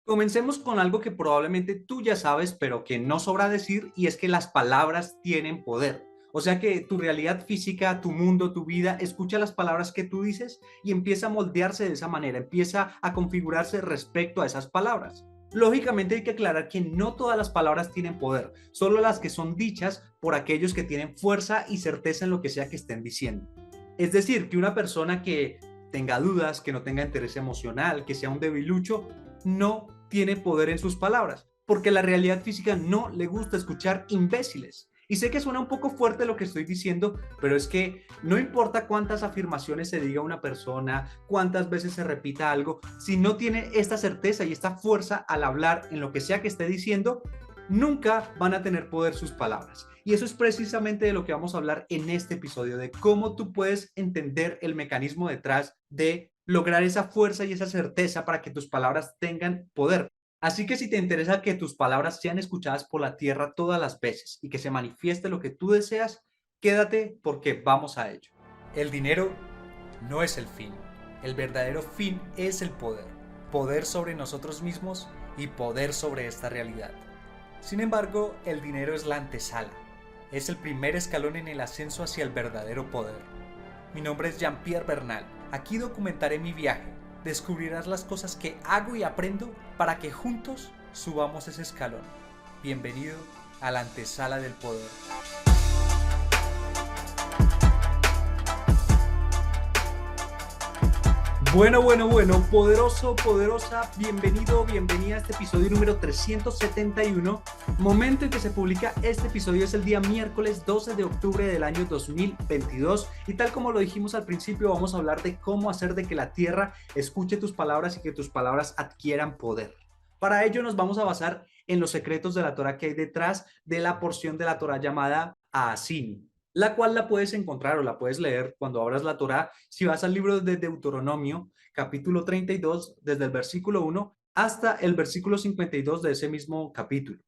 Comencemos con algo que probablemente tú ya sabes, pero que no sobra decir, y es que las palabras tienen poder. O sea que tu realidad física, tu mundo, tu vida, escucha las palabras que tú dices y empieza a moldearse de esa manera, empieza a configurarse respecto a esas palabras. Lógicamente hay que aclarar que no todas las palabras tienen poder, solo las que son dichas por aquellos que tienen fuerza y certeza en lo que sea que estén diciendo. Es decir, que una persona que tenga dudas, que no tenga interés emocional, que sea un debilucho, no tiene poder en sus palabras, porque la realidad física no le gusta escuchar imbéciles. Y sé que suena un poco fuerte lo que estoy diciendo, pero es que no importa cuántas afirmaciones se diga a una persona, cuántas veces se repita algo, si no tiene esta certeza y esta fuerza al hablar en lo que sea que esté diciendo, nunca van a tener poder sus palabras. Y eso es precisamente de lo que vamos a hablar en este episodio, de cómo tú puedes entender el mecanismo detrás de lograr esa fuerza y esa certeza para que tus palabras tengan poder. Así que si te interesa que tus palabras sean escuchadas por la tierra todas las veces y que se manifieste lo que tú deseas, quédate porque vamos a ello. El dinero no es el fin. El verdadero fin es el poder. Poder sobre nosotros mismos y poder sobre esta realidad. Sin embargo, el dinero es la antesala. Es el primer escalón en el ascenso hacia el verdadero poder. Mi nombre es Jean-Pierre Bernal. Aquí documentaré mi viaje. Descubrirás las cosas que hago y aprendo para que juntos subamos ese escalón. Bienvenido a la antesala del poder. Bueno, poderoso, poderosa, bienvenido, bienvenida a este episodio número 371. Momento en que se publica este episodio es el día miércoles 12 de octubre del año 2022 y tal como lo dijimos al principio vamos a hablar de cómo hacer de que la tierra escuche tus palabras y que tus palabras adquieran poder. Para ello nos vamos a basar en los secretos de la Torah que hay detrás de la porción de la Torah llamada Asin, la cual la puedes encontrar o la puedes leer cuando abras la Torá, si vas al libro de Deuteronomio, capítulo 32, desde el versículo 1 hasta el versículo 52 de ese mismo capítulo.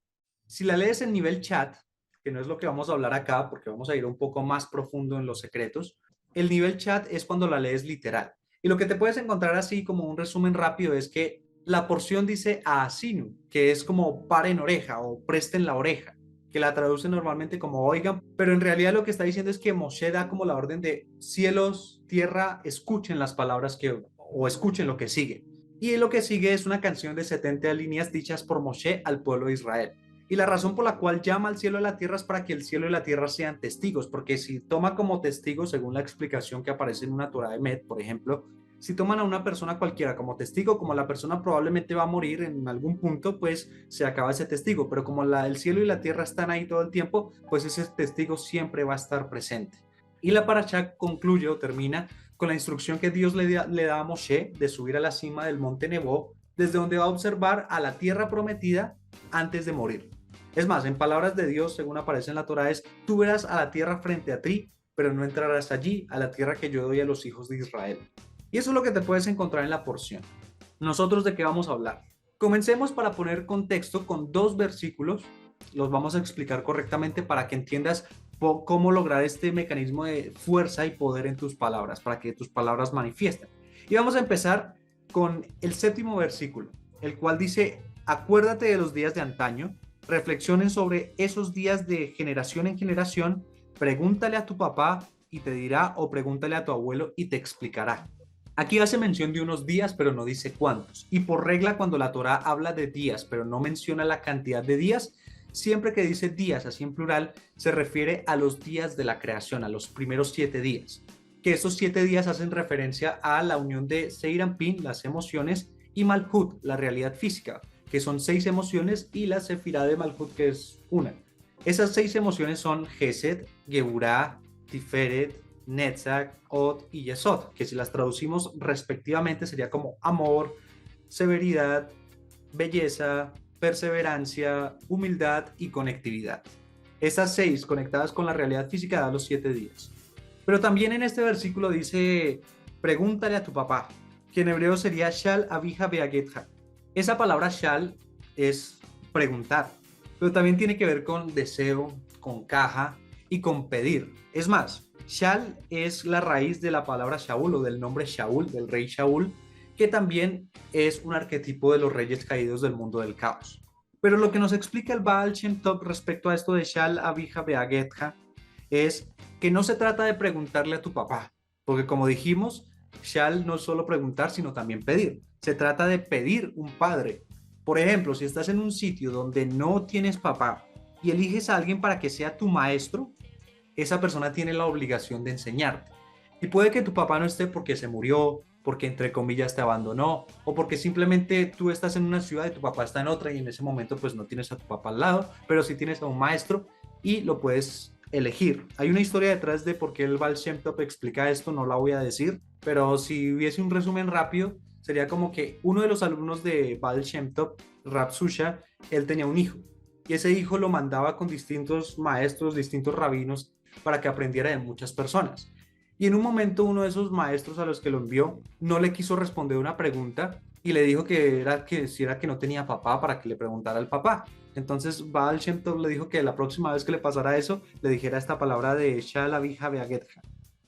Si la lees en nivel chat, que no es lo que vamos a hablar acá, porque vamos a ir un poco más profundo en los secretos, el nivel chat es cuando la lees literal. Y lo que te puedes encontrar así como un resumen rápido es que la porción dice asinu, que es como paren oreja o presten la oreja, que la traduce normalmente como oigan, pero en realidad lo que está diciendo es que Moshe da como la orden de cielos, tierra, escuchen las palabras que, o escuchen lo que sigue. Y lo que sigue es una canción de 70 líneas dichas por Moshe al pueblo de Israel. Y la razón por la cual llama al cielo y la tierra es para que el cielo y la tierra sean testigos, porque si toma como testigo, según la explicación que aparece en una Torah de Met, por ejemplo, si toman a una persona cualquiera como testigo, como la persona probablemente va a morir en algún punto, pues se acaba ese testigo, pero como el cielo y la tierra están ahí todo el tiempo, pues ese testigo siempre va a estar presente. Y la parashá concluye o termina con la instrucción que Dios le da a Moshe de subir a la cima del monte Nebo, desde donde va a observar a la tierra prometida antes de morir. Es más, en palabras de Dios, según aparece en la Torah, es, tú verás a la tierra frente a ti, pero no entrarás allí, a la tierra que yo doy a los hijos de Israel. Y eso es lo que te puedes encontrar en la porción. ¿Nosotros de qué vamos a hablar? Comencemos para poner contexto con dos versículos. Los vamos a explicar correctamente para que entiendas cómo lograr este mecanismo de fuerza y poder en tus palabras, para que tus palabras manifiesten. Y vamos a empezar con el séptimo versículo, el cual dice, acuérdate de los días de antaño, reflexionen sobre esos días de generación en generación, pregúntale a tu papá y te dirá, o pregúntale a tu abuelo y te explicará. Aquí hace mención de unos días, pero no dice cuántos. Y por regla, cuando la Torá habla de días, pero no menciona la cantidad de días, siempre que dice días, así en plural, se refiere a los días de la creación, a los primeros 7 días. Que esos 7 días hacen referencia a la unión de Seirampin, las emociones, y Malhut, la realidad física, que son 6 emociones, y la Sefirá de Malhut, que es una. Esas 6 emociones son Gesed, Geburah, Tiferet, Netzach, Od y Yesod, que si las traducimos respectivamente sería como amor, severidad, belleza, perseverancia, humildad y conectividad. Estas 6 conectadas con la realidad física dan los 7 días. Pero también en este versículo dice, pregúntale a tu papá, que en hebreo sería Shal Abija Beagetha. Esa palabra Shal es preguntar, pero también tiene que ver con deseo, con caja y con pedir. Es más, Shal es la raíz de la palabra Shaul o del nombre Shaul, del rey Shaul, que también es un arquetipo de los reyes caídos del mundo del caos. Pero lo que nos explica el Baal Shem Tov respecto a esto de Shal Abija Beagetja es que no se trata de preguntarle a tu papá, porque como dijimos, Shal no es solo preguntar, sino también pedir. Se trata de pedir un padre. Por ejemplo, si estás en un sitio donde no tienes papá y eliges a alguien para que sea tu maestro, esa persona tiene la obligación de enseñarte. Y puede que tu papá no esté porque se murió, porque entre comillas te abandonó, o porque simplemente tú estás en una ciudad y tu papá está en otra y en ese momento pues no tienes a tu papá al lado, pero sí tienes a un maestro y lo puedes elegir. Hay una historia detrás de por qué el Baal Shem Tov explica esto, no la voy a decir, pero si hubiese un resumen rápido, sería como que uno de los alumnos de Baal Shem Tov, Rab Susha, él tenía un hijo y ese hijo lo mandaba con distintos maestros, distintos rabinos para que aprendiera de muchas personas. Y en un momento uno de esos maestros a los que lo envió no le quiso responder una pregunta y le dijo que si era que no tenía papá para que le preguntara al papá. Entonces Baal Shem Tov le dijo que la próxima vez que le pasara eso, le dijera esta palabra de Shalavija Beagetja,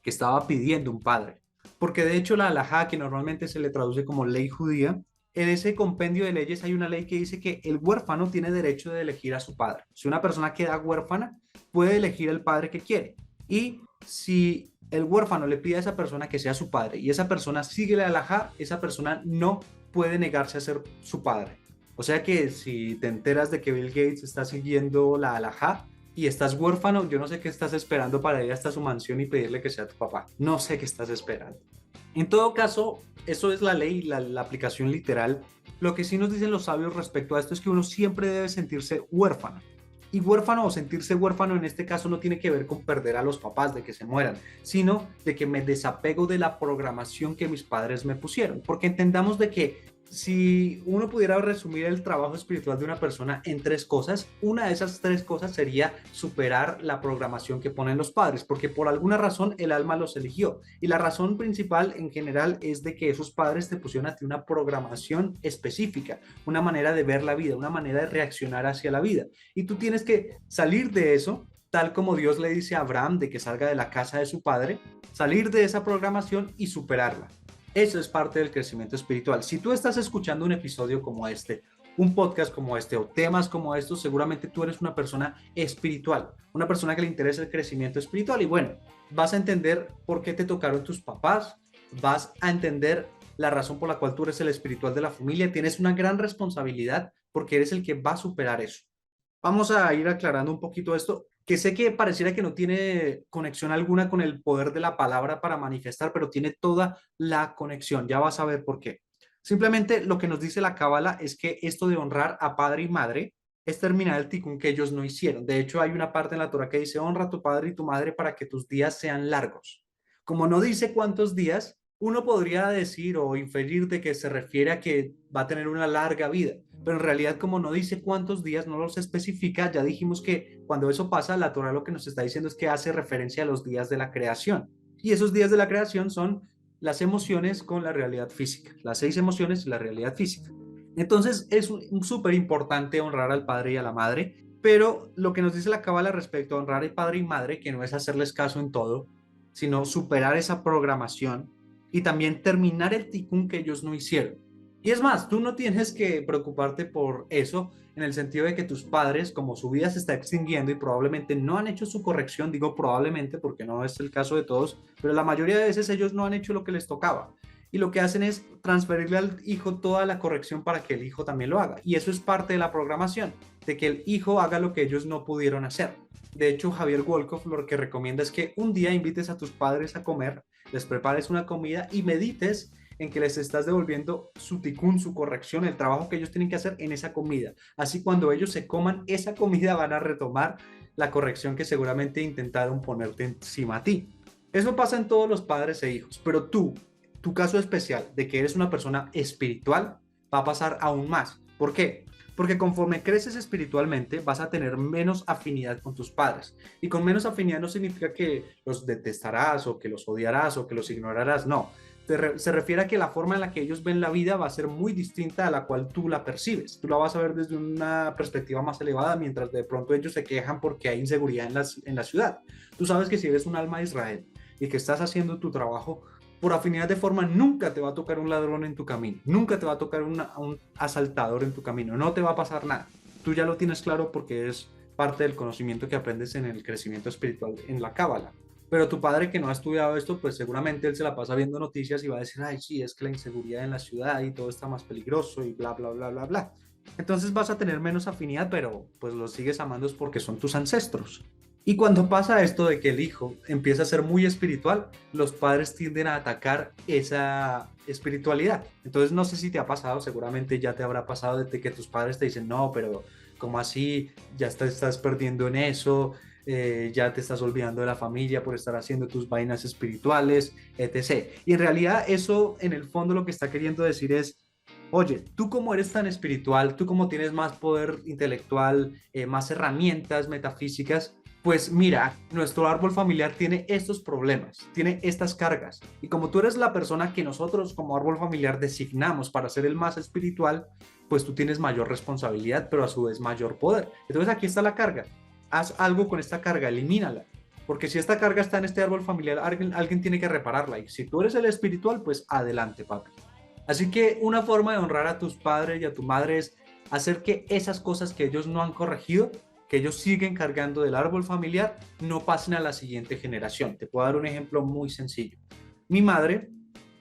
que estaba pidiendo un padre. Porque de hecho la halajá, que normalmente se le traduce como ley judía, en ese compendio de leyes hay una ley que dice que el huérfano tiene derecho de elegir a su padre. Si una persona queda huérfana, puede elegir el padre que quiere. Y si el huérfano le pide a esa persona que sea su padre y esa persona sigue la halajá, esa persona no puede negarse a ser su padre. O sea que si te enteras de que Bill Gates está siguiendo la halajá y estás huérfano, yo no sé qué estás esperando para ir hasta su mansión y pedirle que sea tu papá. No sé qué estás esperando. En todo caso, eso es la ley, la aplicación literal. Lo que sí nos dicen los sabios respecto a esto es que uno siempre debe sentirse huérfano. Y huérfano o sentirse huérfano en este caso no tiene que ver con perder a los papás, de que se mueran, sino de que me desapego de la programación que mis padres me pusieron. Porque entendamos de que si uno pudiera resumir el trabajo espiritual de una persona en tres cosas, una de esas tres cosas sería superar la programación que ponen los padres, porque por alguna razón el alma los eligió. Y la razón principal en general es de que esos padres te pusieron a ti una programación específica, una manera de ver la vida, una manera de reaccionar hacia la vida. Y tú tienes que salir de eso, tal como Dios le dice a Abraham de que salga de la casa de su padre, salir de esa programación y superarla. Eso es parte del crecimiento espiritual. Si tú estás escuchando un episodio como este, un podcast como este o temas como estos, seguramente tú eres una persona espiritual, una persona que le interesa el crecimiento espiritual y bueno, vas a entender por qué te tocaron tus papás, vas a entender la razón por la cual tú eres el espiritual de la familia, tienes una gran responsabilidad porque eres el que va a superar eso. Vamos a ir aclarando un poquito esto, que sé que pareciera que no tiene conexión alguna con el poder de la palabra para manifestar, pero tiene toda la conexión. Ya vas a ver por qué. Simplemente lo que nos dice la Cábala es que esto de honrar a padre y madre es terminar el ticún que ellos no hicieron. De hecho, hay una parte en la Torah que dice, honra a tu padre y tu madre para que tus días sean largos. Como no dice cuántos días, uno podría decir o inferir de que se refiere a que va a tener una larga vida, pero en realidad como no dice cuántos días, no los especifica, ya dijimos que cuando eso pasa, la Torah lo que nos está diciendo es que hace referencia a los días de la creación. Y esos días de la creación son las emociones con la realidad física, las 6 emociones y la realidad física. Entonces es súper importante honrar al padre y a la madre, pero lo que nos dice la Cábala respecto a honrar al padre y madre, que no es hacerles caso en todo, sino superar esa programación y también terminar el ticún que ellos no hicieron. Y es más, tú no tienes que preocuparte por eso en el sentido de que tus padres, como su vida se está extinguiendo y probablemente no han hecho su corrección, digo probablemente porque no es el caso de todos, pero la mayoría de veces ellos no han hecho lo que les tocaba. Y lo que hacen es transferirle al hijo toda la corrección para que el hijo también lo haga. Y eso es parte de la programación, de que el hijo haga lo que ellos no pudieron hacer. De hecho, Javier Wolkoff lo que recomienda es que un día invites a tus padres a comer, les prepares una comida y medites en que les estás devolviendo su ticún, su corrección, el trabajo que ellos tienen que hacer en esa comida. Así cuando ellos se coman esa comida van a retomar la corrección que seguramente intentaron ponerte encima a ti. Eso pasa en todos los padres e hijos, pero tú, tu caso especial de que eres una persona espiritual, va a pasar aún más. ¿Por qué? Porque conforme creces espiritualmente vas a tener menos afinidad con tus padres. Y con menos afinidad no significa que los detestarás o que los odiarás o que los ignorarás, no. Se refiere a que la forma en la que ellos ven la vida va a ser muy distinta a la cual tú la percibes. Tú la vas a ver desde una perspectiva más elevada, mientras de pronto ellos se quejan porque hay inseguridad en la ciudad. Tú sabes que si eres un alma de Israel y que estás haciendo tu trabajo por afinidad de forma, nunca te va a tocar un ladrón en tu camino, nunca te va a tocar un asaltador en tu camino, no te va a pasar nada. Tú ya lo tienes claro porque es parte del conocimiento que aprendes en el crecimiento espiritual en la Cábala. Pero tu padre que no ha estudiado esto, pues seguramente él se la pasa viendo noticias y va a decir, ay, sí, es que la inseguridad en la ciudad y todo está más peligroso y bla, bla, bla, bla, bla. Entonces vas a tener menos afinidad, pero pues los sigues amando porque son tus ancestros. Y cuando pasa esto de que el hijo empieza a ser muy espiritual, los padres tienden a atacar esa espiritualidad. Entonces no sé si te ha pasado, seguramente ya te habrá pasado de que tus padres te dicen, no, pero ¿cómo así? Ya estás perdiendo en eso, ya te estás olvidando de la familia por estar haciendo tus vainas espirituales, etc. Y en realidad eso en el fondo lo que está queriendo decir es, oye, tú como eres tan espiritual, tú como tienes más poder intelectual, más herramientas metafísicas, pues mira, nuestro árbol familiar tiene estos problemas, tiene estas cargas. Y como tú eres la persona que nosotros como árbol familiar designamos para ser el más espiritual, pues tú tienes mayor responsabilidad, pero a su vez mayor poder. Entonces aquí está la carga. Haz algo con esta carga, elimínala. Porque si esta carga está en este árbol familiar, alguien tiene que repararla. Y si tú eres el espiritual, pues adelante, papi. Así que una forma de honrar a tus padres y a tu madre es hacer que esas cosas que ellos no han corregido, que ellos siguen cargando del árbol familiar, no pasen a la siguiente generación. Te puedo dar un ejemplo muy sencillo. Mi madre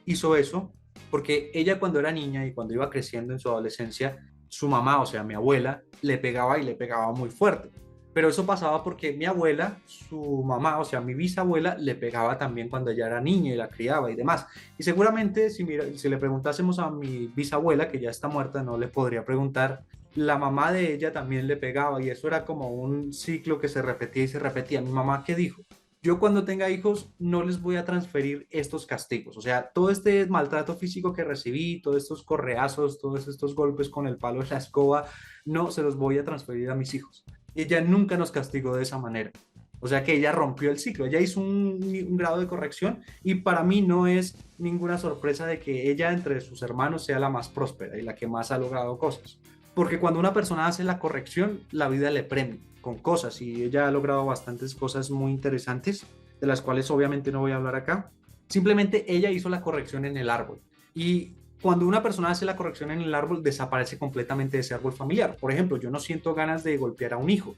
hizo eso porque ella cuando era niña y cuando iba creciendo en su adolescencia, su mamá, o sea, mi abuela, le pegaba y le pegaba muy fuerte. Pero eso pasaba porque mi abuela, su mamá, o sea, mi bisabuela, le pegaba también cuando ella era niña y la criaba y demás. Y seguramente si le preguntásemos a mi bisabuela, que ya está muerta, no le podría preguntar, la mamá de ella también le pegaba y eso era como un ciclo que se repetía y se repetía. Mi mamá, ¿qué dijo? Yo cuando tenga hijos no les voy a transferir estos castigos. O sea, todo este maltrato físico que recibí, todos estos correazos, todos estos golpes con el palo de la escoba, no se los voy a transferir a mis hijos. Ella nunca nos castigó de esa manera. O sea que ella rompió el ciclo, ella hizo un grado de corrección y para mí no es ninguna sorpresa de que ella entre sus hermanos sea la más próspera y la que más ha logrado cosas. Porque cuando una persona hace la corrección, la vida le premia con cosas y ella ha logrado bastantes cosas muy interesantes, de las cuales obviamente no voy a hablar acá. Simplemente ella hizo la corrección en el árbol y cuando una persona hace la corrección en el árbol, desaparece completamente ese árbol familiar. Por ejemplo, yo no siento ganas de golpear a un hijo,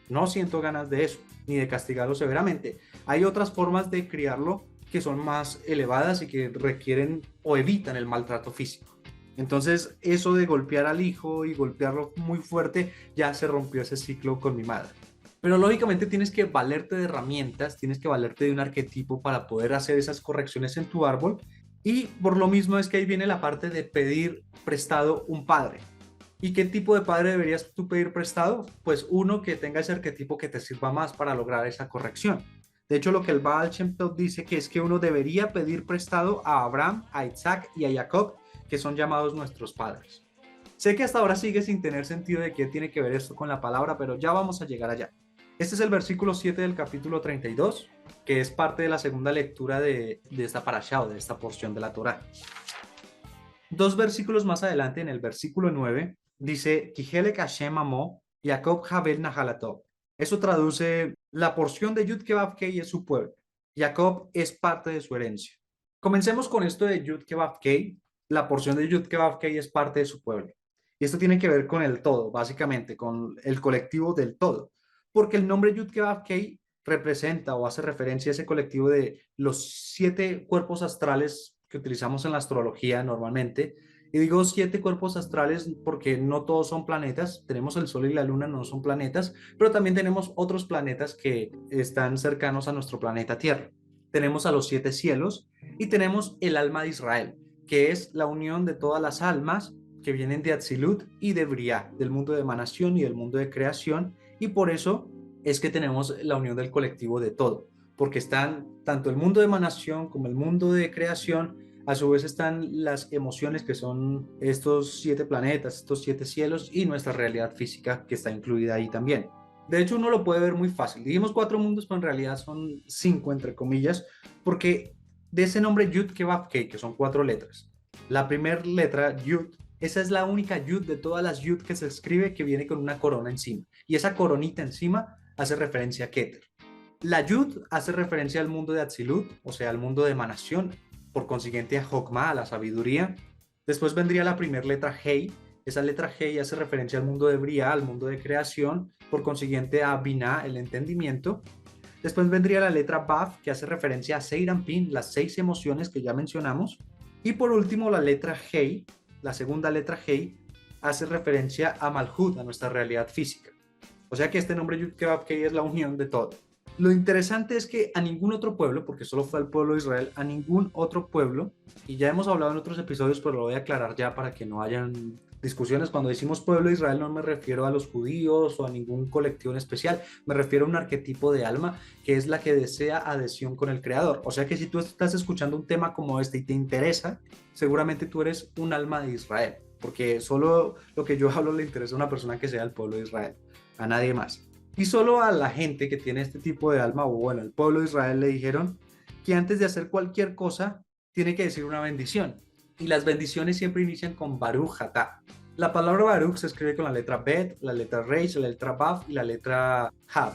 no siento ganas de eso, ni de castigarlo severamente. Hay otras formas de criarlo que son más elevadas y que requieren o evitan el maltrato físico. Entonces, eso de golpear al hijo y golpearlo muy fuerte, ya se rompió ese ciclo con mi madre. Pero lógicamente tienes que valerte de herramientas, tienes que valerte de un arquetipo para poder hacer esas correcciones en tu árbol. Y por lo mismo es que ahí viene la parte de pedir prestado un padre. ¿Y qué tipo de padre deberías tú pedir prestado? Pues uno que tenga ese arquetipo que te sirva más para lograr esa corrección. De hecho, lo que el Baal Shem Tov dice que es que uno debería pedir prestado a Abraham, a Isaac y a Jacob, que son llamados nuestros padres. Sé que hasta ahora sigue sin tener sentido de qué tiene que ver esto con la palabra, pero ya vamos a llegar allá. Este es el versículo 7 del capítulo 32, que es parte de la segunda lectura de esta parashá o de esta porción de la Torá. Dos versículos más adelante, en el versículo 9, dice, Kihelek Hashem amo, Jacob Habel Nahalato. Eso traduce, la porción de Yud Kevavkei Kei es su pueblo. Jacob es parte de su herencia. Comencemos con esto de Yud Kevavkei. La porción de Yud Kevavkei es parte de su pueblo. Y esto tiene que ver con el todo, básicamente, con el colectivo del todo. Porque el nombre Yud Kevavkei representa o hace referencia a ese colectivo de los 7 cuerpos astrales que utilizamos en la astrología normalmente. Y digo 7 cuerpos astrales porque no todos son planetas. Tenemos el Sol y la Luna, no son planetas, pero también tenemos otros planetas que están cercanos a nuestro planeta Tierra. Tenemos a los 7 cielos y tenemos el alma de Israel, que es la unión de todas las almas que vienen de Atzilut y de Briah, del mundo de emanación y del mundo de creación, y por eso es que tenemos la unión del colectivo de todo, porque están tanto el mundo de emanación como el mundo de creación, a su vez están las emociones que son estos 7 planetas, estos 7 cielos y nuestra realidad física que está incluida ahí también. De hecho, uno lo puede ver muy fácil. Dijimos 4 mundos, pero en realidad son 5 entre comillas, porque de ese nombre Yud Kevavkei, Kei, que son 4 letras. La primera letra, Yud, esa es la única Yud de todas las Yud que se escribe que viene con una corona encima. Y esa coronita encima hace referencia a Keter. La Yud hace referencia al mundo de Atzilut, o sea, al mundo de emanación, por consiguiente a Jokma, a la sabiduría. Después vendría la primera letra Hei. Esa letra Hei hace referencia al mundo de Briah, al mundo de creación, por consiguiente a Binah, el entendimiento. Después vendría la letra Baf, que hace referencia a Seiranpin, las 6 emociones que ya mencionamos. Y por último, la letra Hei, la segunda letra Hei, hace referencia a Malhut, a nuestra realidad física. O sea que este nombre Yud-Keh-Vav-Kei es la unión de todo. Lo interesante es que a ningún otro pueblo, porque solo fue al pueblo de Israel, a ningún otro pueblo, y ya hemos hablado en otros episodios, pero lo voy a aclarar ya para que no hayan discusiones. Cuando decimos pueblo de Israel no me refiero a los judíos o a ningún colectivo en especial, me refiero a un arquetipo de alma que es la que desea adhesión con el Creador. O sea que si tú estás escuchando un tema como este y te interesa, seguramente tú eres un alma de Israel, porque solo lo que yo hablo le interesa a una persona que sea del pueblo de Israel, a nadie más. Y solo a la gente que tiene este tipo de alma, o bueno, el pueblo de Israel le dijeron que antes de hacer cualquier cosa, tiene que decir una bendición. Y las bendiciones siempre inician con Baruch Atah. La palabra Baruch se escribe con la letra Bet, la letra Reish, la letra Baf y la letra Hav.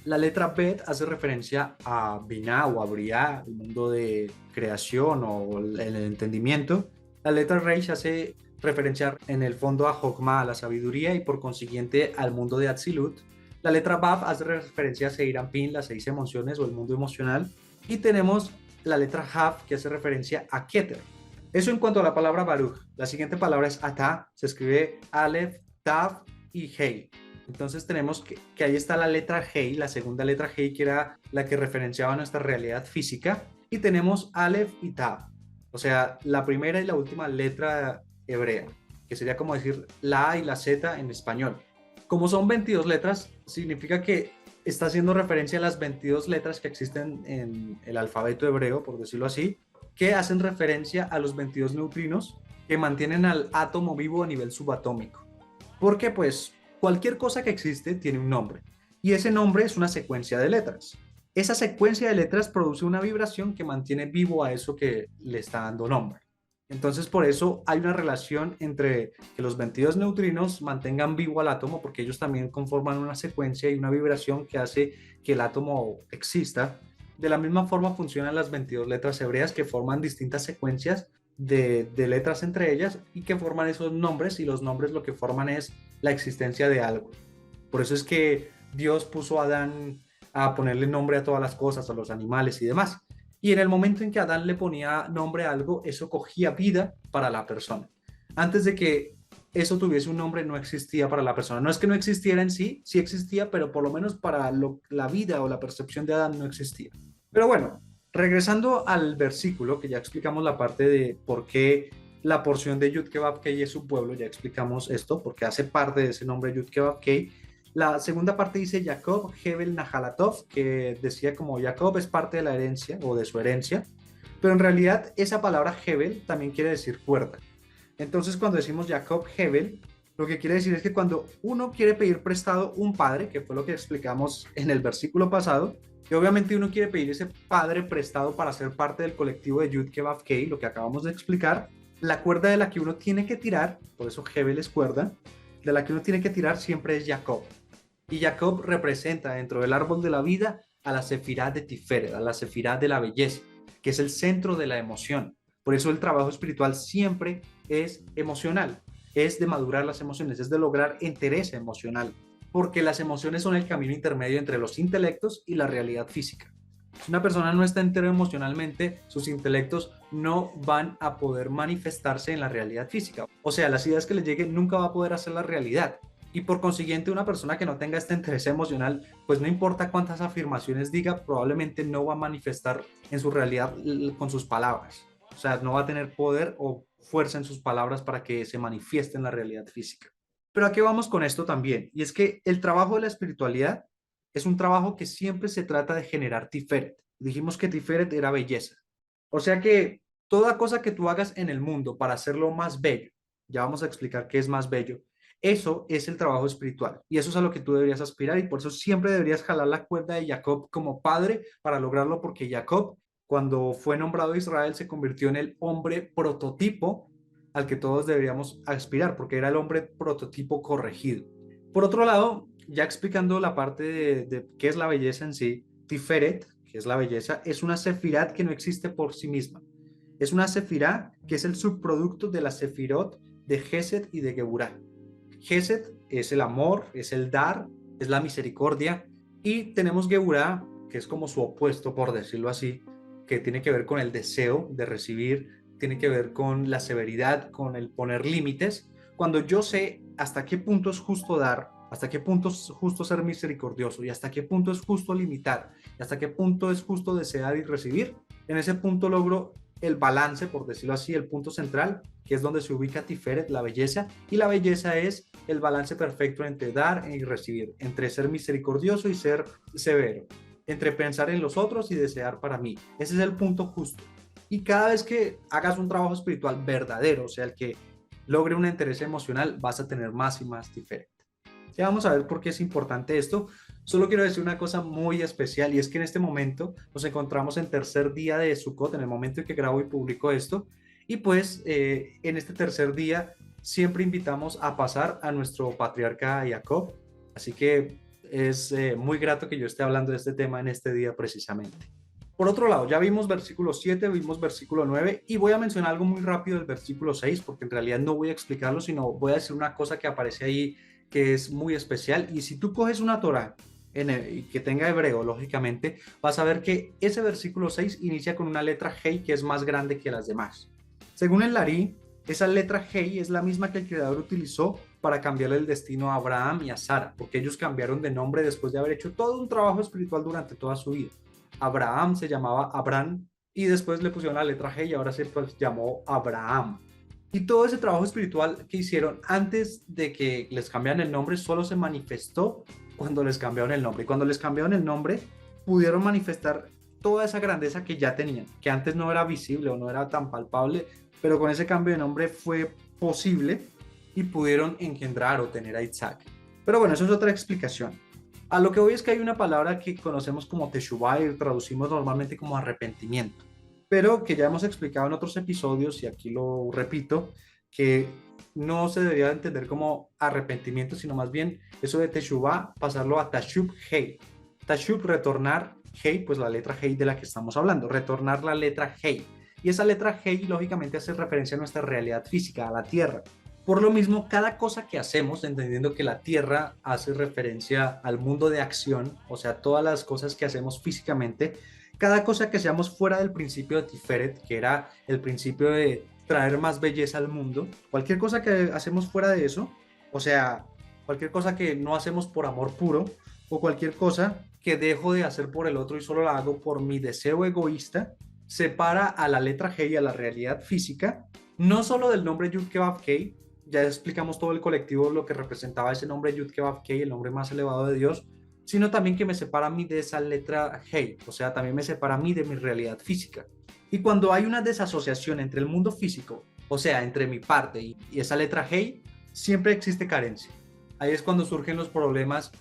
La letra Bet hace referencia a Binah o a Briah, el mundo de creación o el entendimiento. La letra Reish hace referencia en el fondo a Jokma, a la sabiduría, y por consiguiente al mundo de Atzilut. La letra Baf hace referencia a Seiranpin, las 6 emociones o el mundo emocional. Y tenemos la letra Hav, que hace referencia a Keter. Eso en cuanto a la palabra Baruch. La siguiente palabra es Atah, se escribe Aleph, Tav y Hei. Entonces tenemos que ahí está la letra Hei, la segunda letra Hei, que era la que referenciaba nuestra realidad física. Y tenemos Aleph y Tav, o sea, la primera y la última letra hebrea, que sería como decir la A y la Z en español. Como son 22 letras, significa que está haciendo referencia a las 22 letras que existen en el alfabeto hebreo, por decirlo así, que hacen referencia a los 22 neutrinos que mantienen al átomo vivo a nivel subatómico. Porque pues cualquier cosa que existe tiene un nombre, y ese nombre es una secuencia de letras. Esa secuencia de letras produce una vibración que mantiene vivo a eso que le está dando nombre. Entonces, por eso hay una relación entre que los 22 neutrinos mantengan vivo al átomo, porque ellos también conforman una secuencia y una vibración que hace que el átomo exista. De la misma forma funcionan las 22 letras hebreas, que forman distintas secuencias de letras entre ellas y que forman esos nombres, y los nombres lo que forman es la existencia de algo. Por eso es que Dios puso a Adán a ponerle nombre a todas las cosas, a los animales y demás. Y en el momento en que Adán le ponía nombre a algo, eso cogía vida para la persona. Antes de que eso tuviese un nombre, no existía para la persona. No es que no existiera en sí, sí existía, pero por lo menos para la vida o la percepción de Adán no existía. Pero bueno, regresando al versículo, que ya explicamos la parte de por qué la porción de Yud-Keh-Vav-Kei es su pueblo, ya explicamos esto, porque hace parte de ese nombre Yud-Keh-Vav-Kei. La segunda parte dice Jacob, Hebel, Nahalatov, que decía como Jacob es parte de la herencia o de su herencia, pero en realidad esa palabra Hebel también quiere decir cuerda. Entonces cuando decimos Jacob, Hebel, lo que quiere decir es que cuando uno quiere pedir prestado un padre, que fue lo que explicamos en el versículo pasado, y obviamente uno quiere pedir ese padre prestado para ser parte del colectivo de Yud-Keh-Vav-Kei, lo que acabamos de explicar, la cuerda de la que uno tiene que tirar, por eso Hebel es cuerda, de la que uno tiene que tirar siempre es Jacob. Y Jacob representa dentro del árbol de la vida a la Sefirá de Tiferet, a la Sefirá de la belleza, que es el centro de la emoción. Por eso el trabajo espiritual siempre es emocional, es de madurar las emociones, es de lograr entereza emocional, porque las emociones son el camino intermedio entre los intelectos y la realidad física. Si una persona no está entera emocionalmente, sus intelectos no van a poder manifestarse en la realidad física. O sea, las ideas que le lleguen nunca va a poder hacer la realidad. Y por consiguiente, una persona que no tenga esta interés emocional, pues no importa cuántas afirmaciones diga, probablemente no va a manifestar en su realidad con sus palabras. O sea, no va a tener poder o fuerza en sus palabras para que se manifieste en la realidad física. Pero ¿a qué vamos con esto también? Y es que el trabajo de la espiritualidad es un trabajo que siempre se trata de generar Tiferet. Dijimos que Tiferet era belleza. O sea que toda cosa que tú hagas en el mundo para hacerlo más bello, ya vamos a explicar qué es más bello, eso es el trabajo espiritual y eso es a lo que tú deberías aspirar, y por eso siempre deberías jalar la cuerda de Jacob como padre para lograrlo, porque Jacob, cuando fue nombrado Israel, se convirtió en el hombre prototipo al que todos deberíamos aspirar, porque era el hombre prototipo corregido. Por otro lado, ya explicando la parte de qué es la belleza en sí, Tiferet, que es la belleza, es una sefirat que no existe por sí misma. Es una sefirá que es el subproducto de la sefirot de Gesed y de Geburah. Gesed es el amor, es el dar, es la misericordia, y tenemos Geburah, que es como su opuesto, por decirlo así, que tiene que ver con el deseo de recibir, tiene que ver con la severidad, con el poner límites. Cuando yo sé hasta qué punto es justo dar, hasta qué punto es justo ser misericordioso y hasta qué punto es justo limitar, y hasta qué punto es justo desear y recibir, en ese punto logro el balance, por decirlo así, el punto central, que es donde se ubica Tiferet, la belleza, y la belleza es el balance perfecto entre dar y recibir, entre ser misericordioso y ser severo, entre pensar en los otros y desear para mí. Ese es el punto justo. Y cada vez que hagas un trabajo espiritual verdadero, o sea, el que logre una interés emocional, vas a tener más y más Tiferet. Ya vamos a ver por qué es importante esto. Solo quiero decir una cosa muy especial, y es que en este momento nos encontramos en tercer día de Sukkot, en el momento en que grabo y publico esto, y pues en este tercer día siempre invitamos a pasar a nuestro patriarca Jacob, así que es muy grato que yo esté hablando de este tema en este día precisamente. Por otro lado, ya vimos versículo 7, vimos versículo 9, y voy a mencionar algo muy rápido del versículo 6, porque en realidad no voy a explicarlo, sino voy a decir una cosa que aparece ahí que es muy especial. Y si tú coges una Torá y que tenga hebreo, lógicamente, vas a ver que ese versículo 6 inicia con una letra Hei que es más grande que las demás. Según el Larí, esa letra Hei es la misma que el Creador utilizó para cambiarle el destino a Abraham y a Sara, porque ellos cambiaron de nombre después de haber hecho todo un trabajo espiritual durante toda su vida. Abraham se llamaba Abraham y después le pusieron la letra Hei y ahora se llamó Abraham. Y todo ese trabajo espiritual que hicieron antes de que les cambiaran el nombre solo se manifestó cuando les cambiaron el nombre. Y cuando les cambiaron el nombre, pudieron manifestar toda esa grandeza que ya tenían, que antes no era visible o no era tan palpable, pero con ese cambio de nombre fue posible y pudieron engendrar o tener a Isaac. Pero bueno, eso es otra explicación. A lo que voy es que hay una palabra que conocemos como teshuvah y traducimos normalmente como arrepentimiento, pero que ya hemos explicado en otros episodios, y aquí lo repito, que no se debería entender como arrepentimiento, sino más bien eso de teshuvah, pasarlo a tashub hei. Tashub, retornar, hei, pues la letra hei de la que estamos hablando, retornar la letra hei. Y esa letra hei lógicamente hace referencia a nuestra realidad física, a la tierra. Por lo mismo, cada cosa que hacemos, entendiendo que la tierra hace referencia al mundo de acción, o sea, todas las cosas que hacemos físicamente, cada cosa que seamos fuera del principio de Tiferet, que era el principio de traer más belleza al mundo, cualquier cosa que hacemos fuera de eso, o sea, cualquier cosa que no hacemos por amor puro, o cualquier cosa que dejo de hacer por el otro y solo la hago por mi deseo egoísta, separa a la letra G y a la realidad física, no solo del nombre Yud Kei Vav Kei, ya explicamos todo el colectivo, lo que representaba ese nombre Yud Kei Vav Kei, el nombre más elevado de Dios, sino también que me separa a mí de esa letra Hei, o sea, también me separa a mí de mi realidad física. Y cuando hay una desasociación entre el mundo físico, o sea, entre mi parte y esa letra Hei, siempre existe carencia. Ahí es cuando surgen los problemas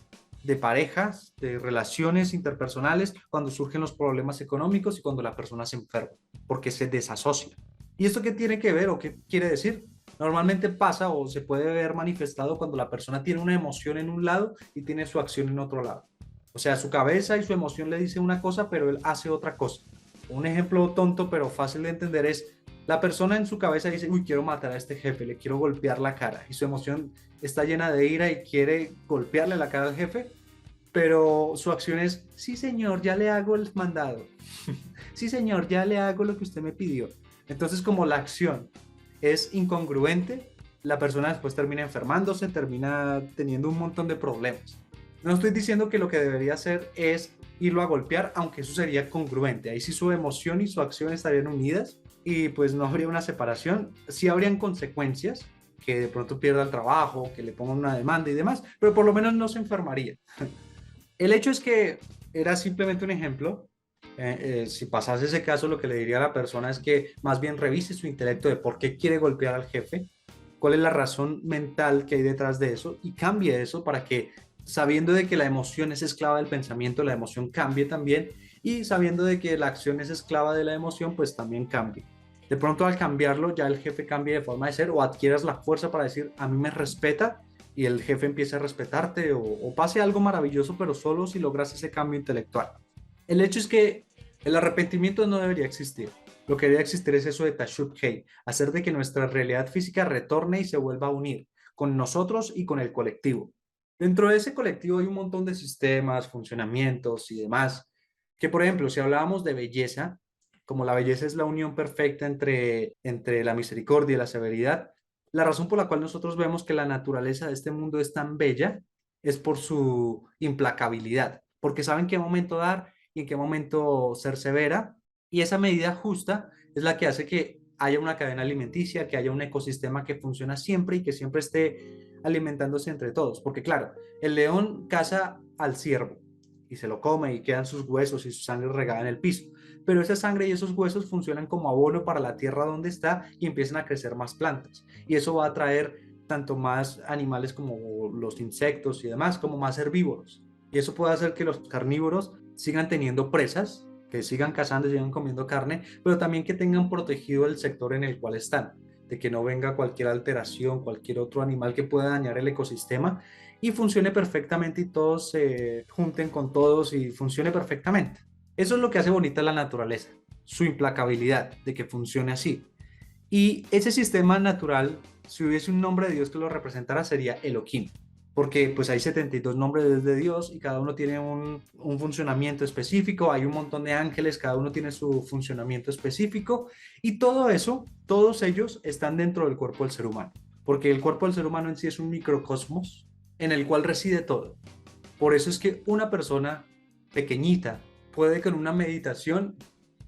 de parejas, de relaciones interpersonales, cuando surgen los problemas económicos y cuando la persona se enferma, porque se desasocia. ¿Y esto qué tiene que ver o qué quiere decir? Normalmente pasa o se puede ver manifestado cuando la persona tiene una emoción en un lado y tiene su acción en otro lado. O sea, su cabeza y su emoción le dicen una cosa, pero él hace otra cosa. Un ejemplo tonto pero fácil de entender es la persona en su cabeza dice, uy, quiero matar a este jefe, le quiero golpear la cara. Y su emoción está llena de ira y quiere golpearle la cara al jefe, pero su acción es, sí señor, ya le hago el mandado. Sí señor, ya le hago lo que usted me pidió. Entonces, como la acción es incongruente, la persona después termina enfermándose, termina teniendo un montón de problemas. No estoy diciendo que lo que debería hacer es irlo a golpear, aunque eso sería congruente. Ahí sí su emoción y su acción estarían unidas y pues no habría una separación. Sí habrían consecuencias, que de pronto pierda el trabajo, que le pongan una demanda y demás, pero por lo menos no se enfermaría. El hecho es que era simplemente un ejemplo. Si pasase ese caso, lo que le diría a la persona es que más bien revise su intelecto de por qué quiere golpear al jefe, cuál es la razón mental que hay detrás de eso y cambie eso para que, sabiendo de que la emoción es esclava del pensamiento, la emoción cambie también, y sabiendo de que la acción es esclava de la emoción, pues también cambie. De pronto al cambiarlo ya el jefe cambia de forma de ser o adquieras la fuerza para decir a mí me respeta y el jefe empieza a respetarte o pase algo maravilloso, pero solo si logras ese cambio intelectual. El hecho es que el arrepentimiento no debería existir. Lo que debería existir es eso de Tashub Hei, hacer de que nuestra realidad física retorne y se vuelva a unir con nosotros y con el colectivo. Dentro de ese colectivo hay un montón de sistemas, funcionamientos y demás, que por ejemplo, si hablábamos de belleza, como la belleza es la unión perfecta entre la misericordia y la severidad, la razón por la cual nosotros vemos que la naturaleza de este mundo es tan bella es por su implacabilidad, porque saben qué momento dar y en qué momento ser severa, y esa medida justa es la que hace que haya una cadena alimenticia, que haya un ecosistema que funciona siempre y que siempre esté alimentándose entre todos, porque claro, el león caza al ciervo y se lo come y quedan sus huesos y su sangre regada en el piso, pero esa sangre y esos huesos funcionan como abono para la tierra donde está y empiezan a crecer más plantas, y eso va a traer tanto más animales como los insectos y demás, como más herbívoros. Y eso puede hacer que los carnívoros sigan teniendo presas, que sigan cazando y sigan comiendo carne, pero también que tengan protegido el sector en el cual están, de que no venga cualquier alteración, cualquier otro animal que pueda dañar el ecosistema y funcione perfectamente y todos se junten con todos y funcione perfectamente. Eso es lo que hace bonita la naturaleza, su implacabilidad de que funcione así. Y ese sistema natural, si hubiese un nombre de Dios que lo representara, sería Elohim, porque pues hay 72 nombres de Dios y cada uno tiene un funcionamiento específico, hay un montón de ángeles, cada uno tiene su funcionamiento específico, y todo eso, todos ellos están dentro del cuerpo del ser humano, porque el cuerpo del ser humano en sí es un microcosmos en el cual reside todo. Por eso es que una persona pequeñita puede con una meditación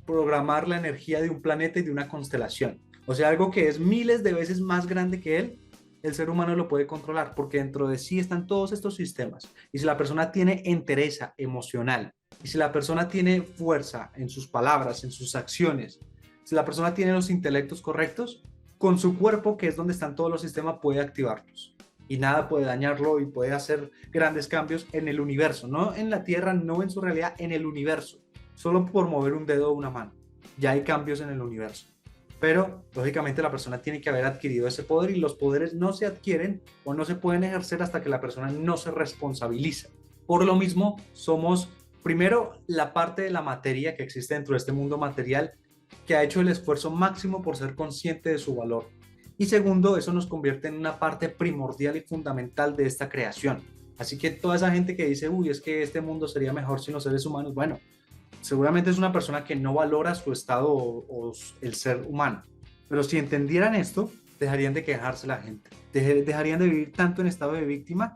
programar la energía de un planeta y de una constelación. O sea, algo que es miles de veces más grande que él, el ser humano lo puede controlar porque dentro de sí están todos estos sistemas. Y si la persona tiene entereza emocional, y si la persona tiene fuerza en sus palabras, en sus acciones, si la persona tiene los intelectos correctos, con su cuerpo, que es donde están todos los sistemas, puede activarlos. Y nada puede dañarlo y puede hacer grandes cambios en el universo, no en la Tierra, no en su realidad, en el universo. Solo por mover un dedo o una mano. Ya hay cambios en el universo. Pero, lógicamente, la persona tiene que haber adquirido ese poder y los poderes no se adquieren o no se pueden ejercer hasta que la persona no se responsabiliza. Por lo mismo, somos, primero, la parte de la materia que existe dentro de este mundo material que ha hecho el esfuerzo máximo por ser consciente de su valor. Y segundo, eso nos convierte en una parte primordial y fundamental de esta creación. Así que toda esa gente que dice, uy, es que este mundo sería mejor sin los seres humanos, bueno, seguramente es una persona que no valora su estado o el ser humano. Pero si entendieran esto, dejarían de quejarse la gente, dejarían de vivir tanto en estado de víctima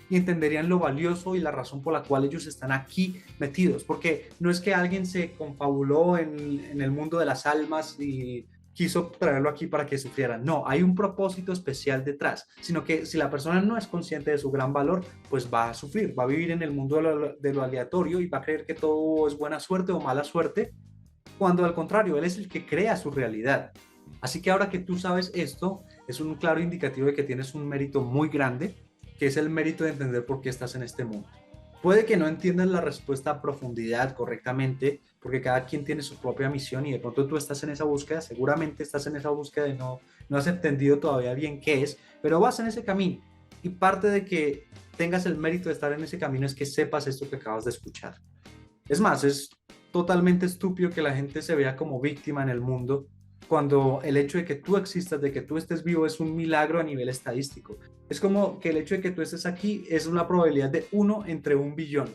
y entenderían lo valioso y la razón por la cual ellos están aquí metidos. Porque no es que alguien se confabuló en el mundo de las almas y quiso traerlo aquí para que sufrieran. No, hay un propósito especial detrás, sino que si la persona no es consciente de su gran valor, pues va a sufrir, va a vivir en el mundo de lo aleatorio y va a creer que todo es buena suerte o mala suerte, cuando al contrario, él es el que crea su realidad. Así que ahora que tú sabes esto, es un claro indicativo de que tienes un mérito muy grande, que es el mérito de entender por qué estás en este mundo. Puede que no entiendas la respuesta a profundidad correctamente, porque cada quien tiene su propia misión y de pronto tú estás en esa búsqueda, seguramente estás en esa búsqueda y no has entendido todavía bien qué es, pero vas en ese camino. Y parte de que tengas el mérito de estar en ese camino es que sepas esto que acabas de escuchar. Es más, es totalmente estúpido que la gente se vea como víctima en el mundo cuando el hecho de que tú existas, de que tú estés vivo, es un milagro a nivel estadístico. Es como que el hecho de que tú estés aquí es una probabilidad de 1 entre 1 billón.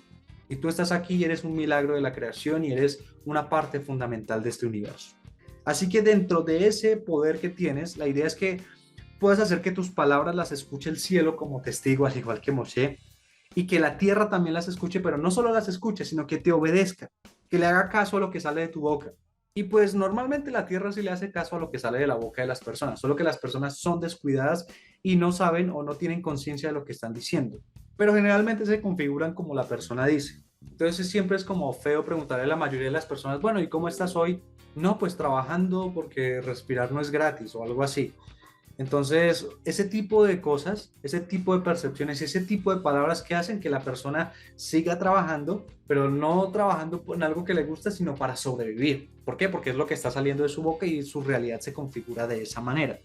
Y tú estás aquí y eres un milagro de la creación y eres una parte fundamental de este universo. Así que dentro de ese poder que tienes, la idea es que puedas hacer que tus palabras las escuche el cielo como testigo, al igual que Moshe, y que la tierra también las escuche, pero no solo las escuche, sino que te obedezca, que le haga caso a lo que sale de tu boca. Y pues normalmente la tierra sí le hace caso a lo que sale de la boca de las personas, solo que las personas son descuidadas y no saben o no tienen conciencia de lo que están diciendo. Pero generalmente se configuran como la persona dice. Entonces siempre es como feo preguntarle a la mayoría de las personas, bueno, ¿y cómo estás hoy? No, pues trabajando porque respirar no es gratis o algo así. Entonces, ese tipo de cosas, ese tipo de percepciones, ese tipo de palabras que hacen que la persona siga trabajando, pero no trabajando en algo que le gusta, sino para sobrevivir. ¿Por qué? Porque es lo que está saliendo de su boca y su realidad se configura de esa manera.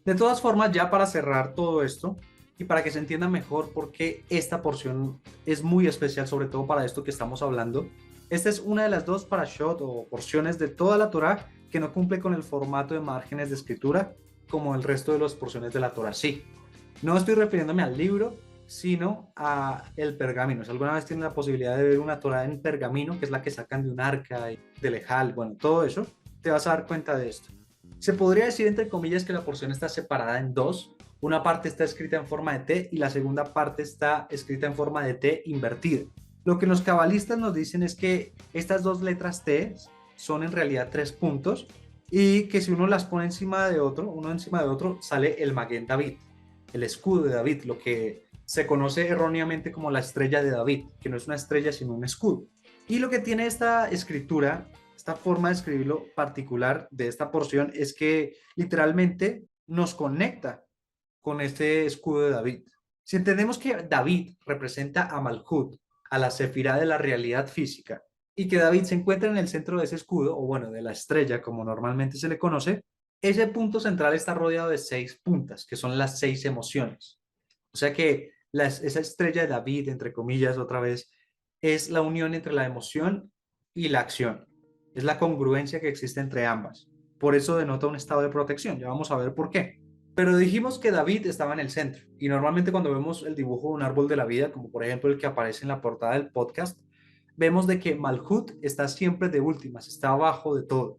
De todas formas, ya para cerrar todo esto y para que se entienda mejor por qué esta porción es muy especial, sobre todo para esto que estamos hablando, esta es una de las dos parashot o porciones de toda la Torá que no cumple con el formato de márgenes de escritura como el resto de las porciones de la Torá. Sí, no estoy refiriéndome al libro, sino a el pergamino. Si alguna vez tienen la posibilidad de ver una Torá en pergamino, que es la que sacan de un arca, de lejal, bueno, todo eso, te vas a dar cuenta de esto. Se podría decir, entre comillas, que la porción está separada en dos. Una parte está escrita en forma de T y la segunda parte está escrita en forma de T invertida. Lo que los cabalistas nos dicen es que estas dos letras T son en realidad 3 puntos y que si uno las pone encima de otro, uno encima de otro, sale el Maguen David, el escudo de David, lo que se conoce erróneamente como la estrella de David, que no es una estrella sino un escudo. Y lo que tiene esta escritura, esta forma de escribirlo particular de esta porción, es que literalmente nos conecta con este escudo de David. Si entendemos que David representa a Malhut, a la sefirá de la realidad física, y que David se encuentra en el centro de ese escudo, o bueno, de la estrella, como normalmente se le conoce, ese punto central está rodeado de 6 puntas, que son las 6 emociones. O sea que esa estrella de David, entre comillas, otra vez, es la unión entre la emoción y la acción. Es la congruencia que existe entre ambas. Por eso denota un estado de protección. Ya vamos a ver por qué. Pero dijimos que David estaba en el centro. Y normalmente cuando vemos el dibujo de un árbol de la vida, como por ejemplo el que aparece en la portada del podcast, vemos de que Malhut está siempre de últimas, está abajo de todo.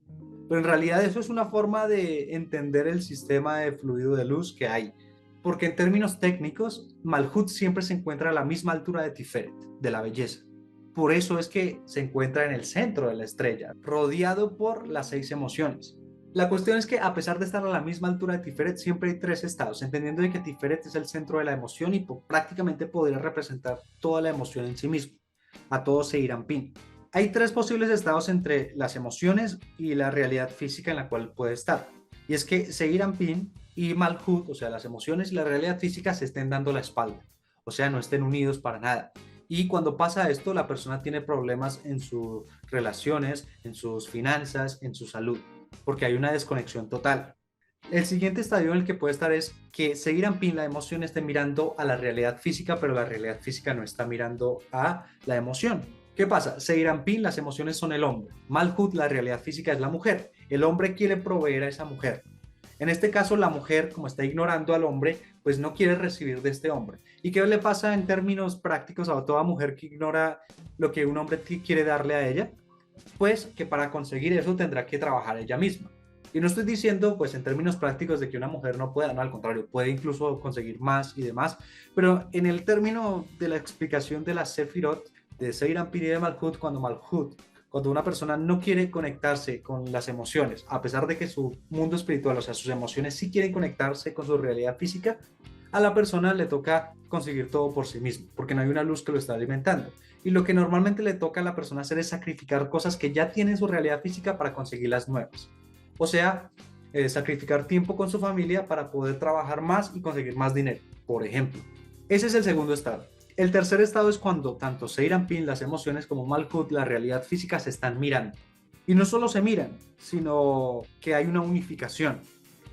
Pero en realidad eso es una forma de entender el sistema de fluido de luz que hay. Porque en términos técnicos, Malhut siempre se encuentra a la misma altura de Tiferet, de la belleza. Por eso es que se encuentra en el centro de la estrella, rodeado por las 6 emociones. La cuestión es que a pesar de estar a la misma altura de Tiferet, siempre hay 3 estados, entendiendo de que Tiferet es el centro de la emoción y prácticamente podría representar toda la emoción en sí mismo, a todo Seirampin. Hay 3 posibles estados entre las emociones y la realidad física en la cual puede estar. Y es que Seirampin y Malhut, o sea, las emociones y la realidad física se estén dando la espalda, o sea, no estén unidos para nada. Y cuando pasa esto, la persona tiene problemas en sus relaciones, en sus finanzas, en su salud, porque hay una desconexión total. El siguiente estadio en el que puede estar es que Seirampin, la emoción, esté mirando a la realidad física, pero la realidad física no está mirando a la emoción. ¿Qué pasa? Seirampin, las emociones son el hombre. Malhut, la realidad física, es la mujer. El hombre quiere proveer a esa mujer. En este caso, la mujer, como está ignorando al hombre, pues no quiere recibir de este hombre. ¿Y qué le pasa en términos prácticos a toda mujer que ignora lo que un hombre quiere darle a ella? Pues que para conseguir eso tendrá que trabajar ella misma. Y no estoy diciendo, pues en términos prácticos, de que una mujer no pueda, no, al contrario, puede incluso conseguir más y demás, pero en el término de la explicación de la Sefirot, de Seirampin y de Malhut, cuando una persona no quiere conectarse con las emociones, a pesar de que su mundo espiritual, o sea, sus emociones sí quieren conectarse con su realidad física, a la persona le toca conseguir todo por sí mismo, porque no hay una luz que lo está alimentando. Y lo que normalmente le toca a la persona hacer es sacrificar cosas que ya tienen su realidad física para conseguir las nuevas. O sea, sacrificar tiempo con su familia para poder trabajar más y conseguir más dinero, por ejemplo. Ese es el segundo estado. El tercer estado es cuando tanto Seirampin, las emociones, como Malhut, la realidad física, se están mirando. Y no solo se miran, sino que hay una unificación.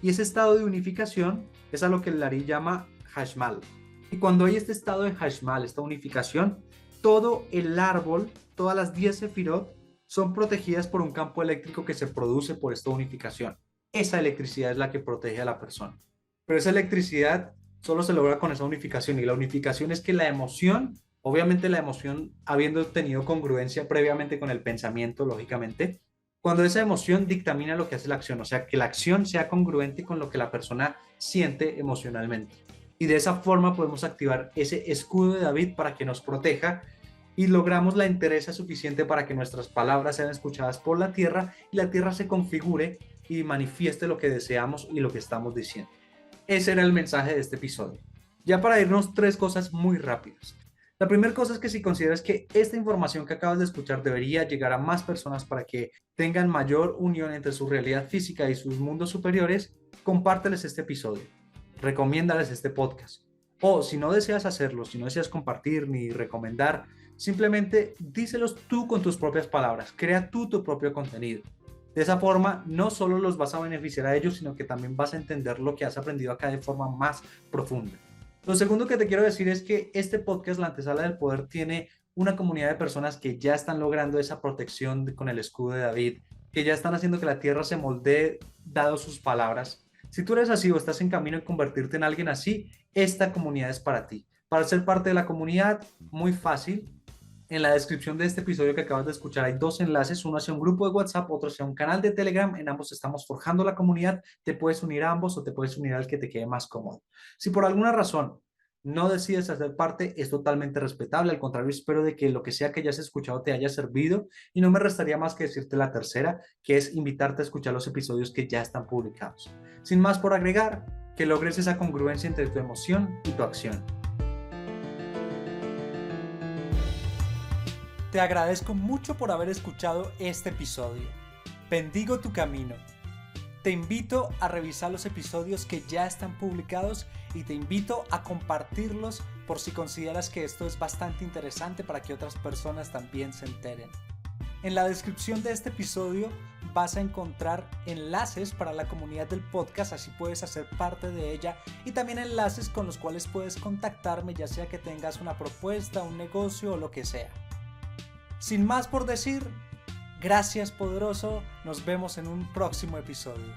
Y ese estado de unificación es a lo que el Lari llama Hashmal. Y cuando hay este estado de Hashmal, esta unificación, todo el árbol, todas las 10 sefirot, son protegidas por un campo eléctrico que se produce por esta unificación. Esa electricidad es la que protege a la persona. Pero esa electricidad solo se logra con esa unificación, y la unificación es que la emoción, obviamente la emoción habiendo tenido congruencia previamente con el pensamiento, lógicamente, cuando esa emoción dictamina lo que hace la acción, o sea, que la acción sea congruente con lo que la persona siente emocionalmente. Y de esa forma podemos activar ese escudo de David para que nos proteja y logramos la entereza suficiente para que nuestras palabras sean escuchadas por la tierra y la tierra se configure y manifieste lo que deseamos y lo que estamos diciendo. Ese era el mensaje de este episodio. Ya para irnos, 3 cosas muy rápidas. La primera cosa es que si consideras que esta información que acabas de escuchar debería llegar a más personas para que tengan mayor unión entre su realidad física y sus mundos superiores, compárteles este episodio. Recomiéndales este podcast. O si no deseas hacerlo, si no deseas compartir ni recomendar, simplemente díselos tú con tus propias palabras. Crea tú tu propio contenido. De esa forma, no solo los vas a beneficiar a ellos, sino que también vas a entender lo que has aprendido acá de forma más profunda. Lo segundo que te quiero decir es que este podcast, La Antesala del Poder, tiene una comunidad de personas que ya están logrando esa protección con el escudo de David, que ya están haciendo que la tierra se moldee dado sus palabras. Si tú eres así o estás en camino de convertirte en alguien así, esta comunidad es para ti. Para ser parte de la comunidad, muy fácil. En la descripción de este episodio que acabas de escuchar hay dos enlaces, uno hacia un grupo de WhatsApp, otro hacia un canal de Telegram. En ambos estamos forjando la comunidad. Te puedes unir a ambos o te puedes unir al que te quede más cómodo. Si por alguna razón no decides hacer parte, es totalmente respetable. Al contrario, espero de que lo que sea que hayas escuchado te haya servido y no me restaría más que decirte la tercera, que es invitarte a escuchar los episodios que ya están publicados. Sin más por agregar, que logres esa congruencia entre tu emoción y tu acción. Te agradezco mucho por haber escuchado este episodio. Bendigo tu camino. Te invito a revisar los episodios que ya están publicados y te invito a compartirlos por si consideras que esto es bastante interesante para que otras personas también se enteren. En la descripción de este episodio vas a encontrar enlaces para la comunidad del podcast, así puedes hacer parte de ella, y también enlaces con los cuales puedes contactarme, ya sea que tengas una propuesta, un negocio o lo que sea. Sin más por decir, gracias poderoso, nos vemos en un próximo episodio.